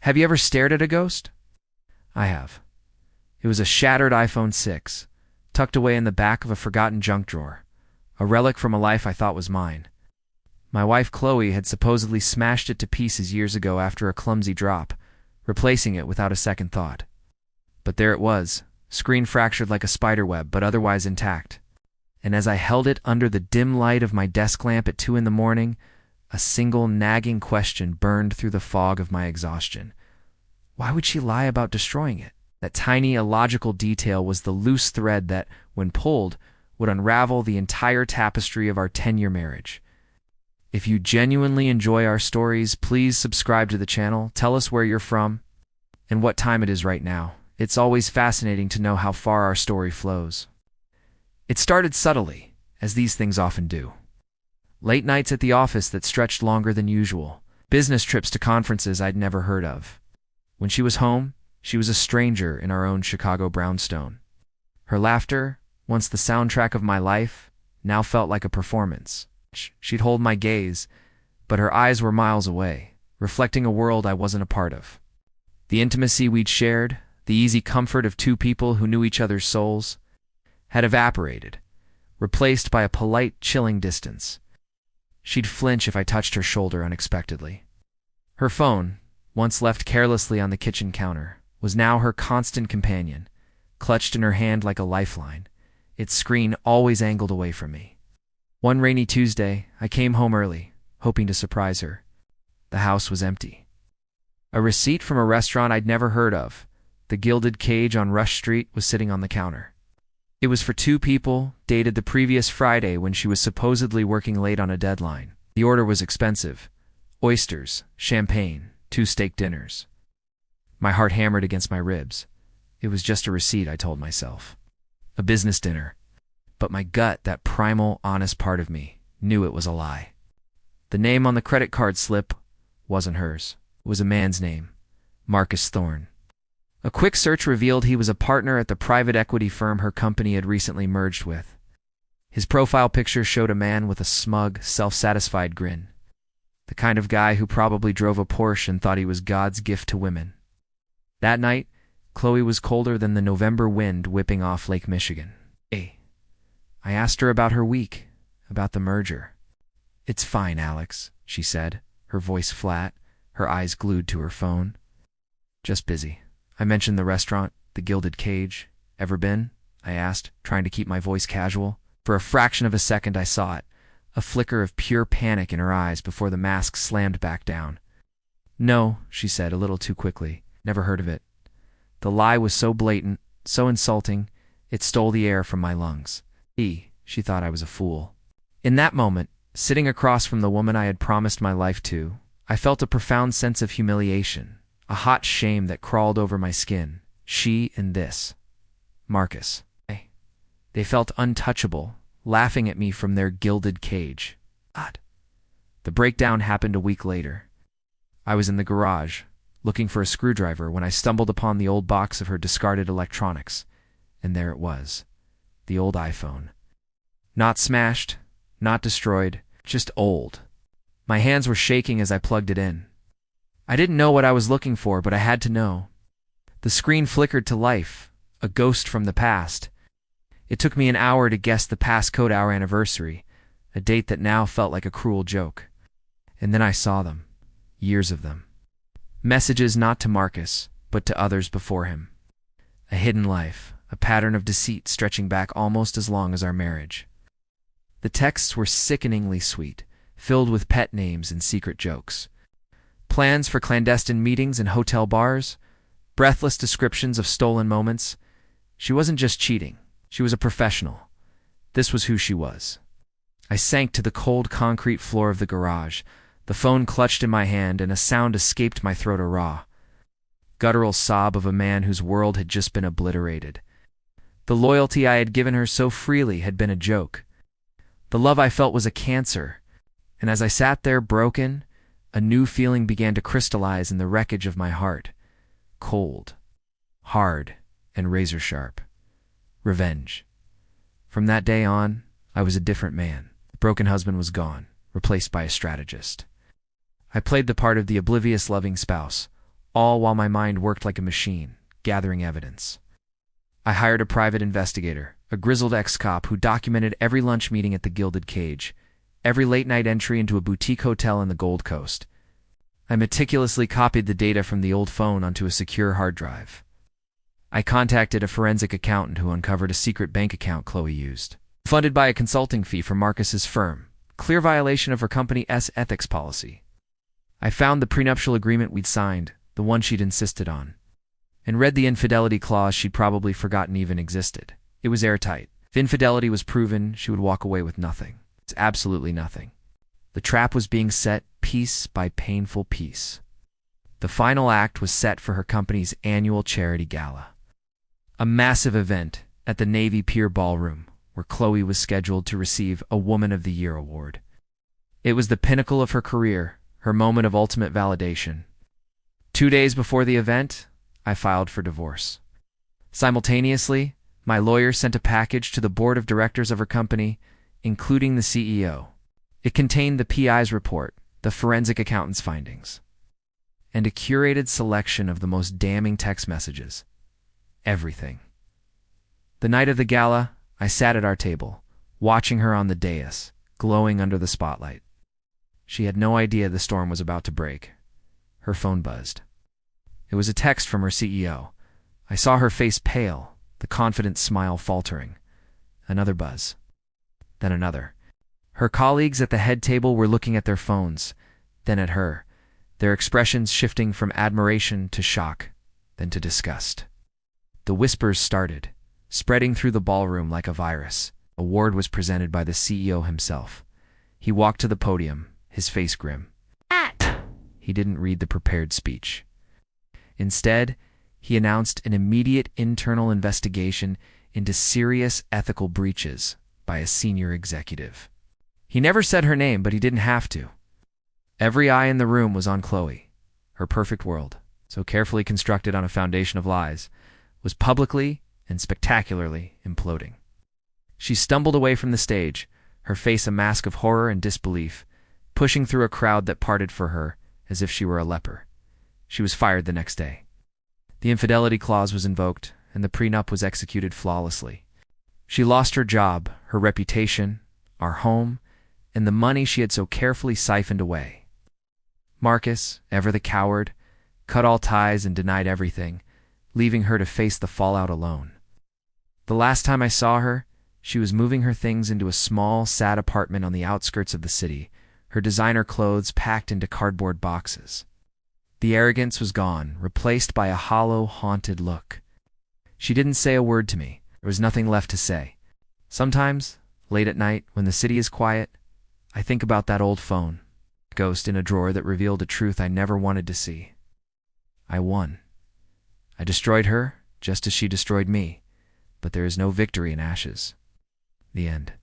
Have you ever stared at a ghost? I have. It was a shattered iPhone 6, tucked away in the back of a forgotten junk drawer, a relic from a life I thought was mine. My wife Chloe had supposedly smashed it to pieces years ago after a clumsy drop, replacing it without a second thought. But there it was, screen fractured like a spiderweb, but otherwise intact. And as I held it under the dim light of my desk lamp at 2 in the morning, a single nagging question burned through the fog of my exhaustion. Why would she lie about destroying it? That tiny illogical detail was the loose thread that, when pulled, would unravel the entire tapestry of our 10-year marriage. If you genuinely enjoy our stories, please subscribe to the channel, tell us where you're from, and what time it is right now. It's always fascinating to know how far our story flows. It started subtly, as these things often do. Late nights at the office that stretched longer than usual, business trips to conferences I'd never heard of. When she was home, she was a stranger in our own Chicago brownstone. Her laughter, once the soundtrack of my life, now felt like a performance. She'd hold my gaze, but her eyes were miles away, reflecting a world I wasn't a part of. The intimacy we'd shared, the easy comfort of two people who knew each other's souls, had evaporated, replaced by a polite, chilling distance. She'd flinch if I touched her shoulder unexpectedly. Her phone, once left carelessly on the kitchen counter, was now her constant companion, clutched in her hand like a lifeline, its screen always angled away from me. One rainy Tuesday, I came home early, hoping to surprise her. The house was empty. A receipt from a restaurant I'd never heard of, the Gilded Cage on Rush Street, was sitting on the counter. It was for 2 people, dated the previous Friday when she was supposedly working late on a deadline. The order was expensive: oysters, champagne, 2 steak dinners. My heart hammered against my ribs. It was just a receipt, I told myself. A business dinner. But my gut, that primal, honest part of me, knew it was a lie. The name on the credit card slip wasn't hers. It was a man's name: Marcus Thorne. A quick search revealed he was a partner at the private equity firm her company had recently merged with. His profile picture showed a man with a smug, self-satisfied grin. The kind of guy who probably drove a Porsche and thought he was God's gift to women. That night, Chloe was colder than the November wind whipping off Lake Michigan. I asked her about her week, about the merger. "It's fine, Alex," she said, her voice flat, her eyes glued to her phone. "Just busy." I mentioned the restaurant, the Gilded Cage. "Ever been?" I asked, trying to keep my voice casual. For a fraction of a second I saw it, a flicker of pure panic in her eyes before the mask slammed back down. "No," she said a little too quickly. "Never heard of it." The lie was so blatant, so insulting, it stole the air from my lungs. She thought I was a fool. In that moment, sitting across from the woman I had promised my life to, I felt a profound sense of humiliation, a hot shame that crawled over my skin. She and this Marcus. They felt untouchable, laughing at me from their gilded cage. The breakdown happened a week later. I was in the garage, looking for a screwdriver, when I stumbled upon the old box of her discarded electronics. And there it was, the old iPhone. Not smashed, not destroyed, just old. My hands were shaking as I plugged it in. I didn't know what I was looking for, but I had to know. The screen flickered to life, a ghost from the past. It took me an hour to guess the passcode our anniversary, a date that now felt like a cruel joke. And then I saw them, years of them. Messages not to Marcus, but to others before him. A hidden life, a pattern of deceit stretching back almost as long as our marriage. The texts were sickeningly sweet, filled with pet names and secret jokes. Plans for clandestine meetings in hotel bars, breathless descriptions of stolen moments. She wasn't just cheating, she was a professional. This was who she was. I sank to the cold concrete floor of the garage, the phone clutched in my hand, and a sound escaped my throat, a raw, guttural sob of a man whose world had just been obliterated. The loyalty I had given her so freely had been a joke. The love I felt was a cancer, and as I sat there broken, a new feeling began to crystallize in the wreckage of my heart. Cold, hard, and razor-sharp. Revenge. From that day on, I was a different man. The broken husband was gone, replaced by a strategist. I played the part of the oblivious loving spouse, all while my mind worked like a machine, gathering evidence. I hired a private investigator, a grizzled ex-cop who documented every lunch meeting at the Gilded Cage, every late-night entry into a boutique hotel in the Gold Coast. I meticulously copied the data from the old phone onto a secure hard drive. I contacted a forensic accountant who uncovered a secret bank account Chloe used, funded by a consulting fee from Marcus's firm, clear violation of her company's ethics policy. I found the prenuptial agreement we'd signed, the one she'd insisted on, and read the infidelity clause she'd probably forgotten even existed. It was airtight. If infidelity was proven, she would walk away with nothing. It's absolutely nothing. The trap was being set piece by painful piece. The final act was set for her company's annual charity gala, a massive event at the Navy Pier Ballroom, where Chloe was scheduled to receive a Woman of the Year award. It was the pinnacle of her career, her moment of ultimate validation. 2 days before the event, I filed for divorce. Simultaneously, my lawyer sent a package to the board of directors of her company, including the CEO. It contained the PI's report, the forensic accountant's findings, and a curated selection of the most damning text messages. Everything. The night of the gala, I sat at our table, watching her on the dais, glowing under the spotlight. She had no idea the storm was about to break. Her phone buzzed. It was a text from her CEO. I saw her face pale, the confident smile faltering. Another buzz. Then another. Her colleagues at the head table were looking at their phones, then at her, their expressions shifting from admiration to shock, then to disgust. The whispers started, spreading through the ballroom like a virus. A award was presented by the CEO himself. He walked to the podium, his face grim. He didn't read the prepared speech. Instead, he announced an immediate internal investigation into serious ethical breaches by a senior executive. He never said her name, but he didn't have to. Every eye in the room was on Chloe. Her perfect world, so carefully constructed on a foundation of lies, was publicly and spectacularly imploding. She stumbled away from the stage, her face a mask of horror and disbelief, pushing through a crowd that parted for her as if she were a leper. She was fired the next day. The infidelity clause was invoked, and the prenup was executed flawlessly. She lost her job, her reputation, our home, and the money she had so carefully siphoned away. Marcus, ever the coward, cut all ties and denied everything, leaving her to face the fallout alone. The last time I saw her, she was moving her things into a small, sad apartment on the outskirts of the city, her designer clothes packed into cardboard boxes. The arrogance was gone, replaced by a hollow, haunted look. She didn't say a word to me. There was nothing left to say. Sometimes, late at night, when the city is quiet, I think about that old phone, ghost in a drawer that revealed a truth I never wanted to see. I won. I destroyed her, just as she destroyed me, but there is no victory in ashes. The end.